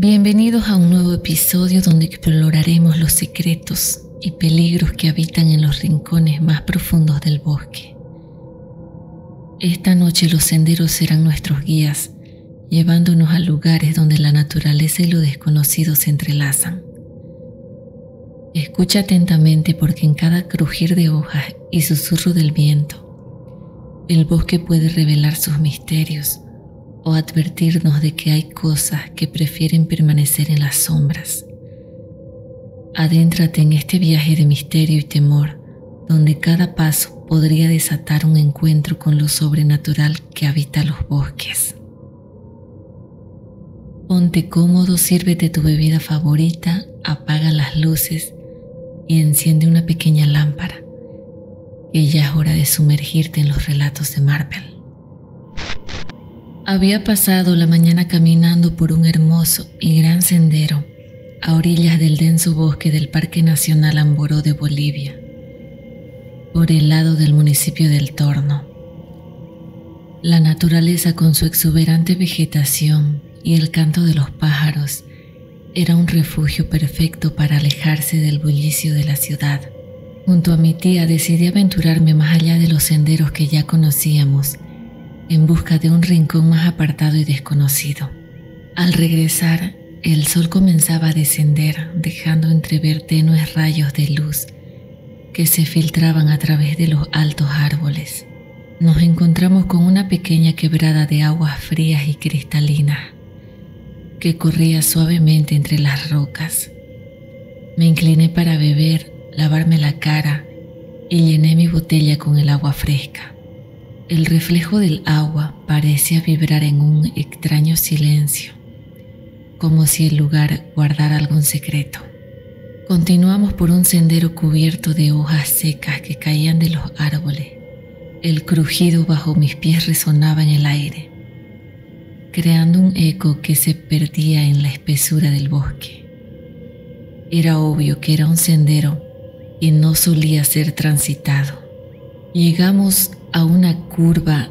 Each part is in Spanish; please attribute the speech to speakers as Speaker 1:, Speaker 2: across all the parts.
Speaker 1: Bienvenidos a un nuevo episodio donde exploraremos los secretos y peligros que habitan en los rincones más profundos del bosque. Esta noche los senderos serán nuestros guías, llevándonos a lugares donde la naturaleza y lo desconocido se entrelazan. Escucha atentamente porque en cada crujir de hojas y susurro del viento, el bosque puede revelar sus misterios o advertirnos de que hay cosas que prefieren permanecer en las sombras. Adéntrate en este viaje de misterio y temor, donde cada paso podría desatar un encuentro con lo sobrenatural que habita los bosques. Ponte cómodo, sírvete tu bebida favorita, apaga las luces y enciende una pequeña lámpara, que ya es hora de sumergirte en los relatos de Marvel. Había pasado la mañana caminando por un hermoso y gran sendero a orillas del denso bosque del Parque Nacional Amboró de Bolivia, por el lado del municipio del Torno. La naturaleza con su exuberante vegetación y el canto de los pájaros era un refugio perfecto para alejarse del bullicio de la ciudad. Junto a mi tía decidí aventurarme más allá de los senderos que ya conocíamos, en busca de un rincón más apartado y desconocido. Al regresar, el sol comenzaba a descender, dejando entrever tenues rayos de luz que se filtraban a través de los altos árboles. Nos encontramos con una pequeña quebrada de aguas frías y cristalinas que corría suavemente entre las rocas. Me incliné para beber, lavarme la cara y llené mi botella con el agua fresca. El reflejo del agua parecía vibrar en un extraño silencio, como si el lugar guardara algún secreto. Continuamos por un sendero cubierto de hojas secas que caían de los árboles. El crujido bajo mis pies resonaba en el aire, creando un eco que se perdía en la espesura del bosque. Era obvio que era un sendero y no solía ser transitado. Llegamos a una curva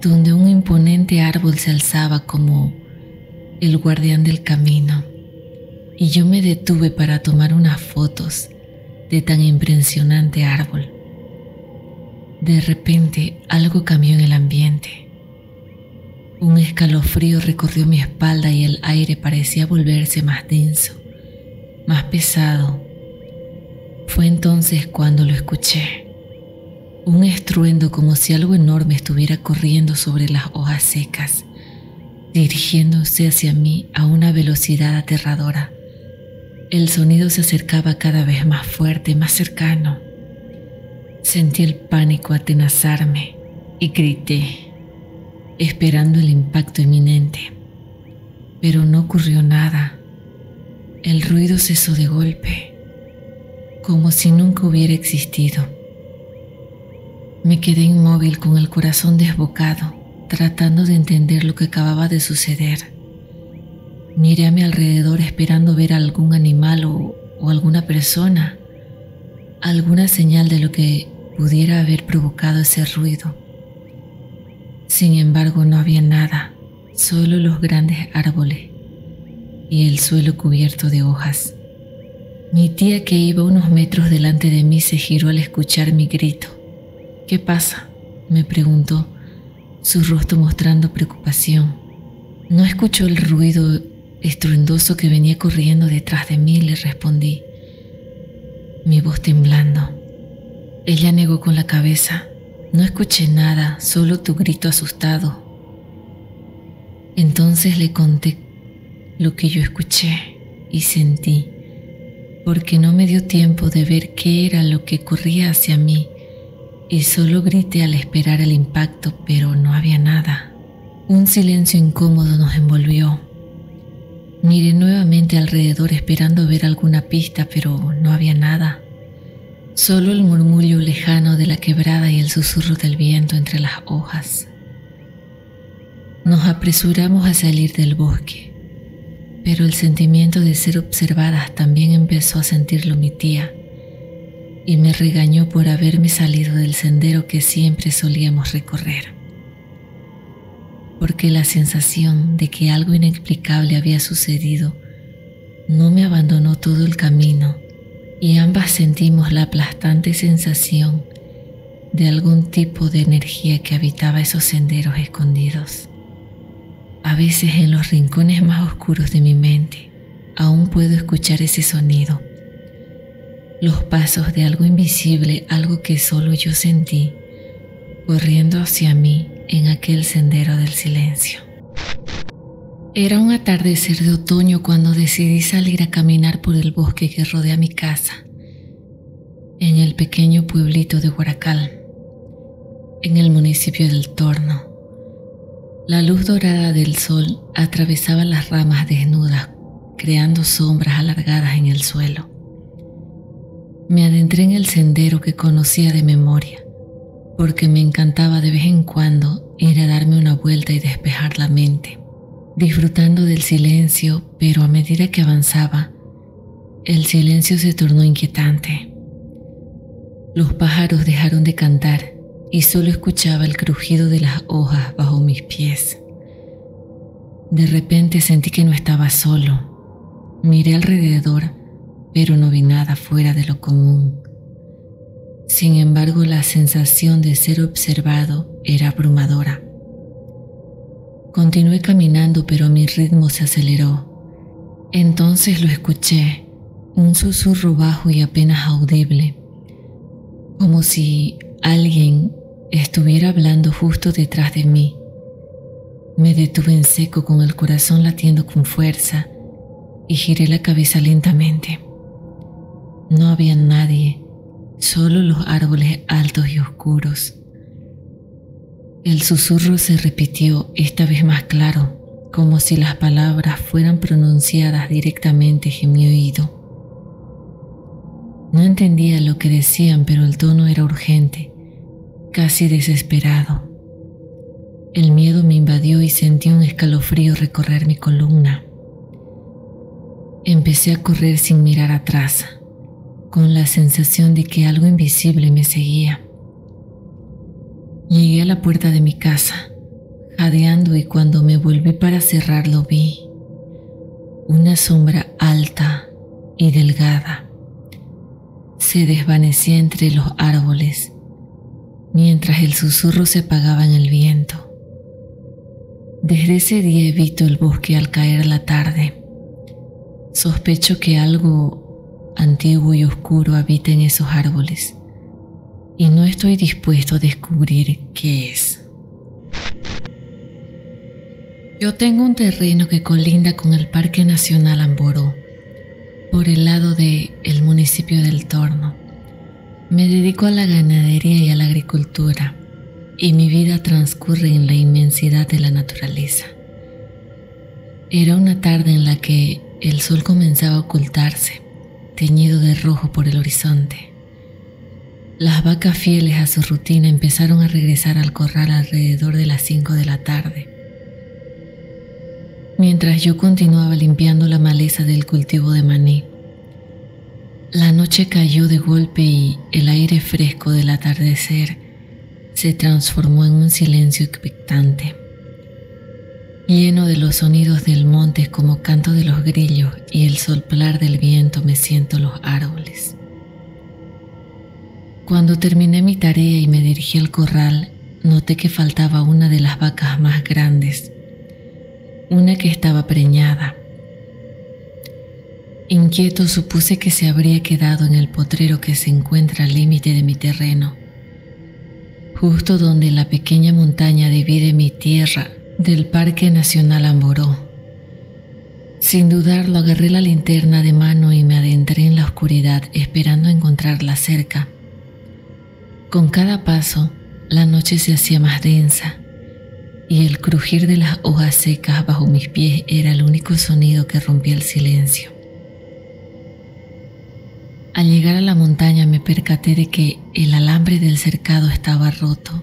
Speaker 1: donde un imponente árbol se alzaba como el guardián del camino, y yo me detuve para tomar unas fotos de tan impresionante árbol. De repente algo cambió en el ambiente. Un escalofrío recorrió mi espalda y el aire parecía volverse más denso, más pesado. Fue entonces cuando lo escuché. Un estruendo como si algo enorme estuviera corriendo sobre las hojas secas, dirigiéndose hacia mí a una velocidad aterradora. El sonido se acercaba cada vez más fuerte, más cercano. Sentí el pánico atenazarme y grité, esperando el impacto inminente. Pero no ocurrió nada. El ruido cesó de golpe, como si nunca hubiera existido. Me quedé inmóvil con el corazón desbocado, tratando de entender lo que acababa de suceder. Miré a mi alrededor esperando ver algún animal o alguna persona, alguna señal de lo que pudiera haber provocado ese ruido. Sin embargo, no había nada, solo los grandes árboles y el suelo cubierto de hojas. Mi tía, que iba unos metros delante de mí, se giró al escuchar mi grito. «¿Qué pasa?», me preguntó, su rostro mostrando preocupación. «No escuchó el ruido estruendoso que venía corriendo detrás de mí», le respondí, mi voz temblando. Ella negó con la cabeza. «No escuché nada, solo tu grito asustado». Entonces le conté lo que yo escuché y sentí, porque no me dio tiempo de ver qué era lo que corría hacia mí, y solo grité al esperar el impacto, pero no había nada. Un silencio incómodo nos envolvió. Miré nuevamente alrededor esperando ver alguna pista, pero no había nada. Solo el murmullo lejano de la quebrada y el susurro del viento entre las hojas. Nos apresuramos a salir del bosque, pero el sentimiento de ser observadas también empezó a sentirlo mi tía, y me regañó por haberme salido del sendero que siempre solíamos recorrer. porque la sensación de que algo inexplicable había sucedido no me abandonó todo el camino, y ambas sentimos la aplastante sensación de algún tipo de energía que habitaba esos senderos escondidos. A veces en los rincones más oscuros de mi mente aún puedo escuchar ese sonido, los pasos de algo invisible, algo que solo yo sentí, corriendo hacia mí en aquel sendero del silencio. Era un atardecer de otoño cuando decidí salir a caminar por el bosque que rodea mi casa, en el pequeño pueblito de Huaracal, en el municipio del Torno. La luz dorada del sol atravesaba las ramas desnudas, creando sombras alargadas en el suelo. Me adentré en el sendero que conocía de memoria, porque me encantaba de vez en cuando ir a darme una vuelta y despejar la mente, disfrutando del silencio, pero a medida que avanzaba, el silencio se tornó inquietante. Los pájaros dejaron de cantar y solo escuchaba el crujido de las hojas bajo mis pies. De repente sentí que no estaba solo. Miré alrededor, pero no vi nada fuera de lo común. Sin embargo, la sensación de ser observado era abrumadora. Continué caminando, pero mi ritmo se aceleró. Entonces lo escuché, un susurro bajo y apenas audible, como si alguien estuviera hablando justo detrás de mí. Me detuve en seco con el corazón latiendo con fuerza y giré la cabeza lentamente. No había nadie, solo los árboles altos y oscuros. El susurro se repitió, esta vez más claro, como si las palabras fueran pronunciadas directamente en mi oído. No entendía lo que decían, pero el tono era urgente, casi desesperado. El miedo me invadió y sentí un escalofrío recorrer mi columna. Empecé a correr sin mirar atrás, con la sensación de que algo invisible me seguía. Llegué a la puerta de mi casa, jadeando, y cuando me volví para cerrarlo vi una sombra alta y delgada. Se desvanecía entre los árboles, mientras el susurro se apagaba en el viento. Desde ese día evito el bosque al caer la tarde. Sospecho que algo antiguo y oscuro habita en esos árboles, y no estoy dispuesto a descubrir qué es. Yo tengo un terreno que colinda con el Parque Nacional Amboró, por el lado del municipio del Torno. Me dedico a la ganadería y a la agricultura, y mi vida transcurre en la inmensidad de la naturaleza. Era una tarde en la que el sol comenzaba a ocultarse, teñido de rojo por el horizonte. Las vacas, fieles a su rutina, empezaron a regresar al corral alrededor de las 5 de la tarde. Mientras yo continuaba limpiando la maleza del cultivo de maní, la noche cayó de golpe y el aire fresco del atardecer se transformó en un silencio expectante, lleno de los sonidos del monte como canto de los grillos y el soplar del viento meciendo los árboles. Cuando terminé mi tarea y me dirigí al corral, noté que faltaba una de las vacas más grandes, una que estaba preñada. Inquieto, supuse que se habría quedado en el potrero que se encuentra al límite de mi terreno, justo donde la pequeña montaña divide mi tierra del Parque Nacional Amboró. Sin dudarlo, agarré la linterna de mano y me adentré en la oscuridad esperando encontrarla cerca. Con cada paso, la noche se hacía más densa y el crujir de las hojas secas bajo mis pies era el único sonido que rompía el silencio. Al llegar a la montaña me percaté de que el alambre del cercado estaba roto.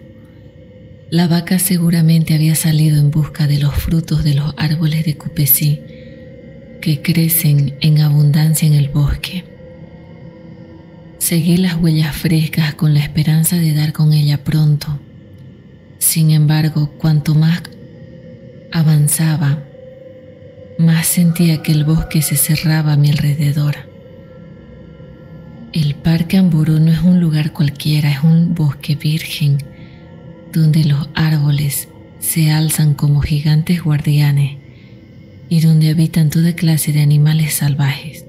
Speaker 1: La vaca seguramente había salido en busca de los frutos de los árboles de cupesí que crecen en abundancia en el bosque. Seguí las huellas frescas con la esperanza de dar con ella pronto. Sin embargo, cuanto más Avanzaba, más sentía que el bosque se cerraba a mi alrededor. El Parque Amburú no es un lugar cualquiera, es un bosque virgen donde los árboles se alzan como gigantes guardianes y donde habitan toda clase de animales salvajes,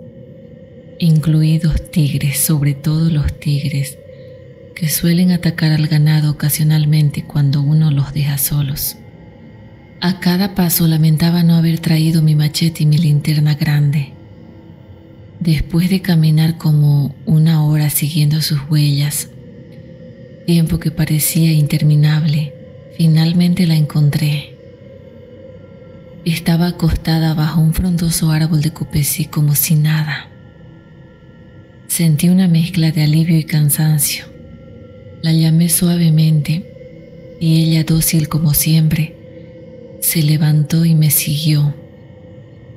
Speaker 1: incluidos tigres, sobre todo los tigres, que suelen atacar al ganado ocasionalmente cuando uno los deja solos. A cada paso lamentaba no haber traído mi machete y mi linterna grande. Después de caminar como 1 hora siguiendo sus huellas, tiempo que parecía interminable, finalmente la encontré. Estaba acostada bajo un frondoso árbol de copesí como si nada. Sentí una mezcla de alivio y cansancio. La llamé suavemente y ella, dócil como siempre, se levantó y me siguió.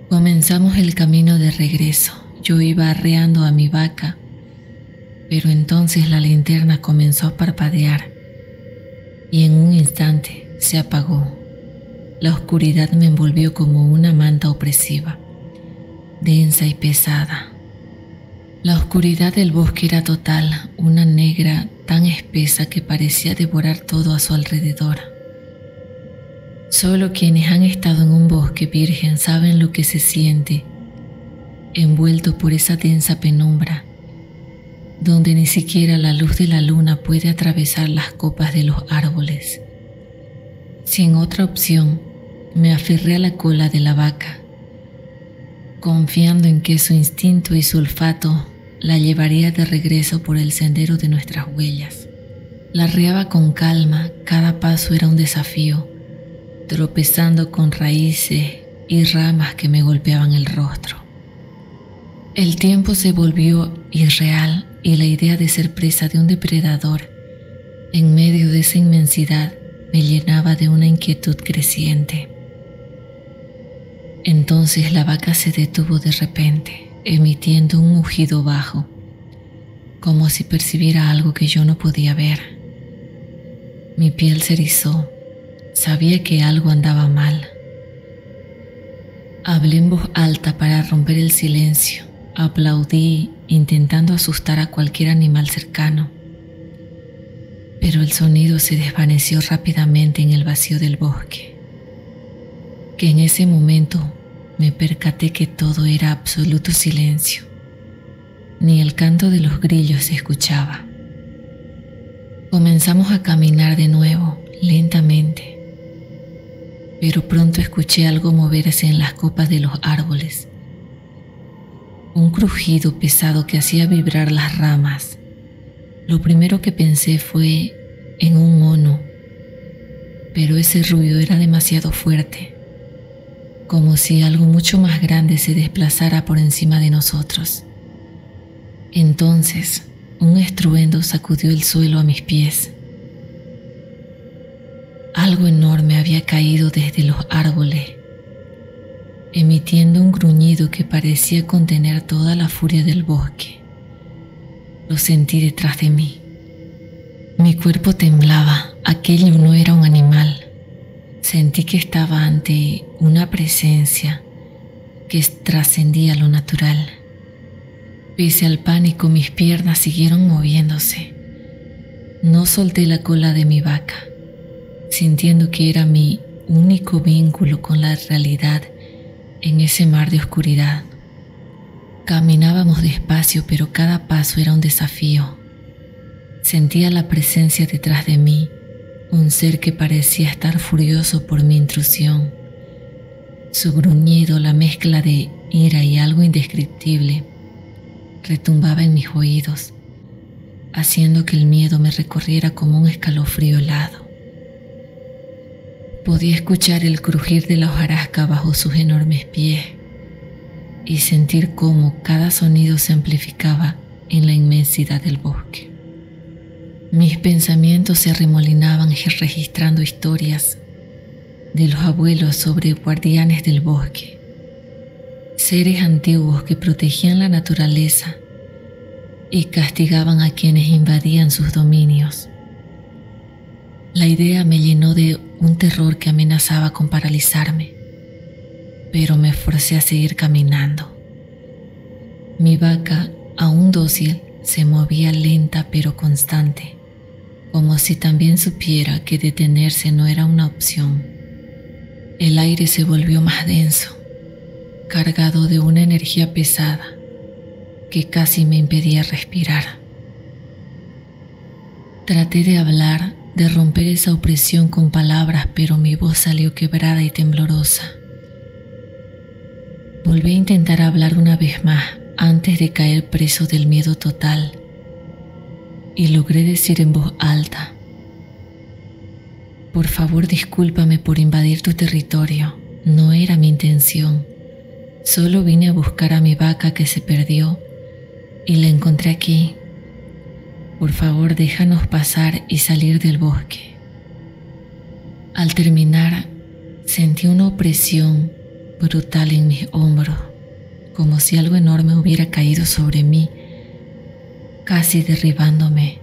Speaker 1: Comenzamos el camino de regreso. Yo iba arreando a mi vaca, pero entonces la linterna comenzó a parpadear y en un instante se apagó. La oscuridad me envolvió como una manta opresiva, densa y pesada. La oscuridad del bosque era total, una negra tan espesa que parecía devorar todo a su alrededor. Solo quienes han estado en un bosque virgen saben lo que se siente, envuelto por esa densa penumbra, donde ni siquiera la luz de la luna puede atravesar las copas de los árboles. Sin otra opción, me aferré a la cola de la vaca, confiando en que su instinto y su olfato la llevaría de regreso por el sendero de nuestras huellas. La arreaba con calma, cada paso era un desafío, tropezando con raíces y ramas que me golpeaban el rostro. El tiempo se volvió irreal y la idea de ser presa de un depredador en medio de esa inmensidad me llenaba de una inquietud creciente. Entonces la vaca se detuvo de repente, emitiendo un mugido bajo, como si percibiera algo que yo no podía ver. Mi piel se erizó, sabía que algo andaba mal. Hablé en voz alta para romper el silencio. Aplaudí, intentando asustar a cualquier animal cercano, pero el sonido se desvaneció rápidamente en el vacío del bosque, que en ese momento me percaté que todo era absoluto silencio. Ni el canto de los grillos se escuchaba. Comenzamos a caminar de nuevo, lentamente, pero pronto escuché algo moverse en las copas de los árboles. Un crujido pesado que hacía vibrar las ramas. Lo primero que pensé fue en un mono, pero ese ruido era demasiado fuerte, como si algo mucho más grande se desplazara por encima de nosotros. Entonces, un estruendo sacudió el suelo a mis pies. Algo enorme había caído desde los árboles, emitiendo un gruñido que parecía contener toda la furia del bosque. Lo sentí detrás de mí. Mi cuerpo temblaba. Aquello no era un animal. Sentí que estaba ante una presencia que trascendía lo natural. Pese al pánico, mis piernas siguieron moviéndose. No solté la cola de mi vaca, sintiendo que era mi único vínculo con la realidad en ese mar de oscuridad. Caminábamos despacio, pero cada paso era un desafío. Sentía la presencia detrás de mí, un ser que parecía estar furioso por mi intrusión. Su gruñido, la mezcla de ira y algo indescriptible, retumbaba en mis oídos, haciendo que el miedo me recorriera como un escalofrío helado. Podía escuchar el crujir de la hojarasca bajo sus enormes pies y sentir cómo cada sonido se amplificaba en la inmensidad del bosque. Mis pensamientos se arremolinaban registrando historias de los abuelos sobre guardianes del bosque, seres antiguos que protegían la naturaleza y castigaban a quienes invadían sus dominios. La idea me llenó de un terror que amenazaba con paralizarme, pero me forcé a seguir caminando. Mi vaca, aún dócil, se movía lenta pero constante, como si también supiera que detenerse no era una opción. El aire se volvió más denso, cargado de una energía pesada que casi me impedía respirar. Traté de hablar, de romper esa opresión con palabras, pero mi voz salió quebrada y temblorosa. Volví a intentar hablar una vez más antes de caer preso del miedo total, y logré decir en voz alta: por favor, discúlpame por invadir tu territorio. No era mi intención. Solo vine a buscar a mi vaca que se perdió y la encontré aquí. Por favor, déjanos pasar y salir del bosque. Al terminar, sentí una opresión brutal en mis hombros, como si algo enorme hubiera caído sobre mí, casi derribándome.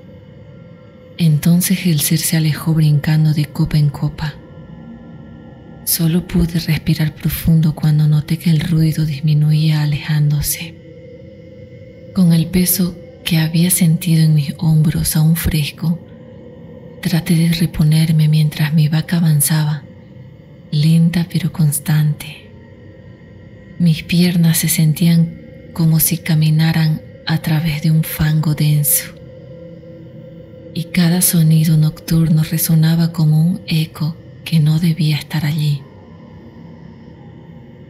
Speaker 1: Entonces el ser se alejó brincando de copa en copa. Solo pude respirar profundo cuando noté que el ruido disminuía alejándose. Con el peso que había sentido en mis hombros aún fresco, traté de reponerme mientras mi vaca avanzaba, lenta pero constante. Mis piernas se sentían como si caminaran a través de un fango denso, y cada sonido nocturno resonaba como un eco que no debía estar allí.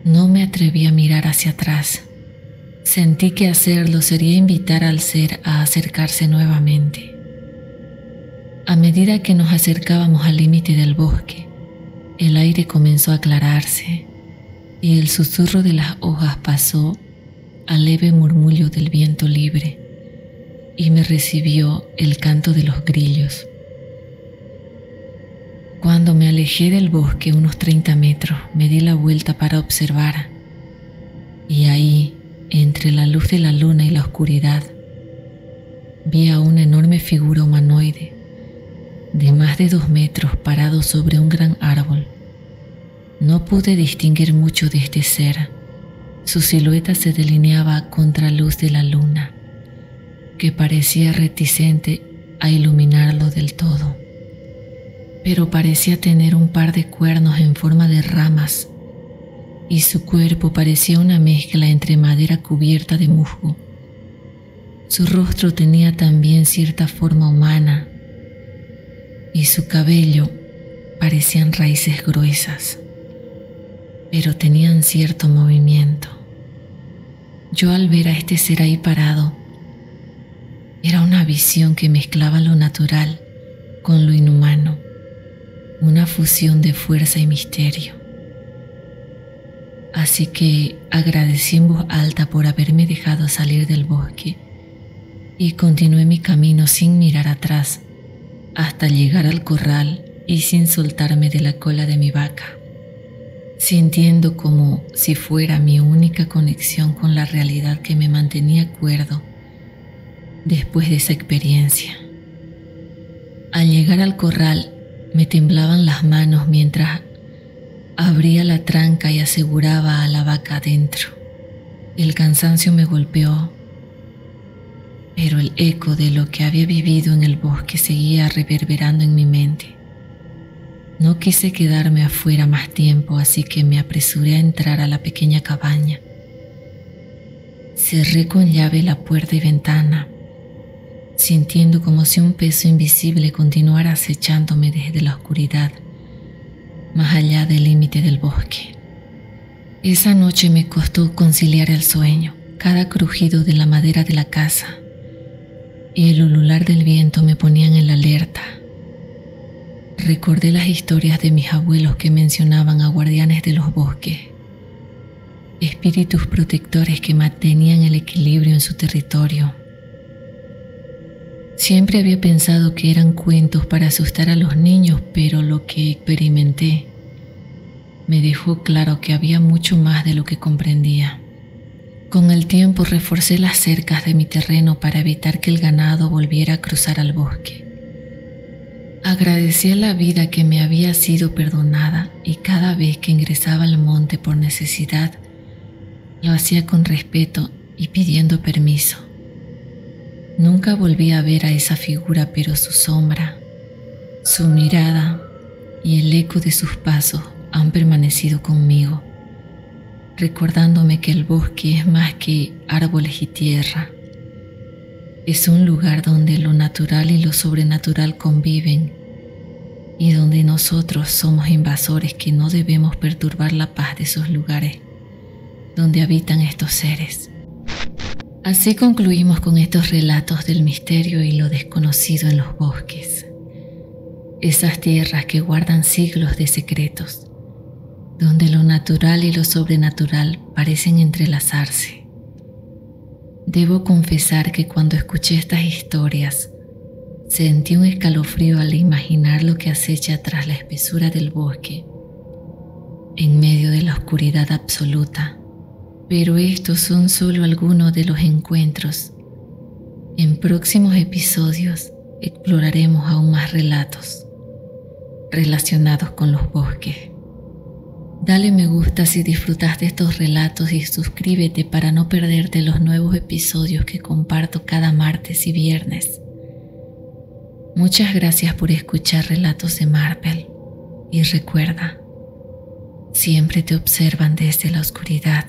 Speaker 1: No me atreví a mirar hacia atrás. Sentí que hacerlo sería invitar al ser a acercarse nuevamente. A medida que nos acercábamos al límite del bosque, el aire comenzó a aclararse y el susurro de las hojas pasó al leve murmullo del viento libre, y me recibió el canto de los grillos. Cuando me alejé del bosque unos 30 metros, me di la vuelta para observar, y ahí, entre la luz de la luna y la oscuridad, vi a una enorme figura humanoide de más de 2 metros parado sobre un gran árbol. No pude distinguir mucho de este ser. Su silueta se delineaba a contraluz de la luna, que parecía reticente a iluminarlo del todo, pero parecía tener un par de cuernos en forma de ramas, y su cuerpo parecía una mezcla entre madera cubierta de musgo. Su rostro tenía también cierta forma humana, y su cabello parecían raíces gruesas, pero tenían cierto movimiento. Yo, al ver a este ser ahí parado, era una visión que mezclaba lo natural con lo inhumano, una fusión de fuerza y misterio. Así que agradecí en voz alta por haberme dejado salir del bosque y continué mi camino sin mirar atrás hasta llegar al corral y sin soltarme de la cola de mi vaca, sintiendo como si fuera mi única conexión con la realidad que me mantenía cuerdo después de esa experiencia. Al llegar al corral me temblaban las manos mientras abría la tranca y aseguraba a la vaca adentro. El cansancio me golpeó, pero el eco de lo que había vivido en el bosque seguía reverberando en mi mente. No quise quedarme afuera más tiempo, así que me apresuré a entrar a la pequeña cabaña. Cerré con llave la puerta y ventana, sintiendo como si un peso invisible continuara acechándome desde la oscuridad, más allá del límite del bosque. Esa noche me costó conciliar el sueño. Cada crujido de la madera de la casa y el ulular del viento me ponían en la alerta. Recordé las historias de mis abuelos que mencionaban a guardianes de los bosques, espíritus protectores que mantenían el equilibrio en su territorio. Siempre había pensado que eran cuentos para asustar a los niños, pero lo que experimenté me dejó claro que había mucho más de lo que comprendía. Con el tiempo reforcé las cercas de mi terreno para evitar que el ganado volviera a cruzar al bosque. Agradecí a la vida que me había sido perdonada y cada vez que ingresaba al monte por necesidad, lo hacía con respeto y pidiendo permiso. Nunca volví a ver a esa figura, pero su sombra, su mirada y el eco de sus pasos han permanecido conmigo, recordándome que el bosque es más que árboles y tierra. Es un lugar donde lo natural y lo sobrenatural conviven y donde nosotros somos invasores que no debemos perturbar la paz de esos lugares donde habitan estos seres. Así concluimos con estos relatos del misterio y lo desconocido en los bosques, esas tierras que guardan siglos de secretos, donde lo natural y lo sobrenatural parecen entrelazarse. Debo confesar que cuando escuché estas historias, sentí un escalofrío al imaginar lo que acecha tras la espesura del bosque, en medio de la oscuridad absoluta. Pero estos son solo algunos de los encuentros. En próximos episodios exploraremos aún más relatos relacionados con los bosques. Dale me gusta si disfrutaste estos relatos y suscríbete para no perderte los nuevos episodios que comparto cada martes y viernes. Muchas gracias por escuchar Relatos de Marvel y recuerda, siempre te observan desde la oscuridad.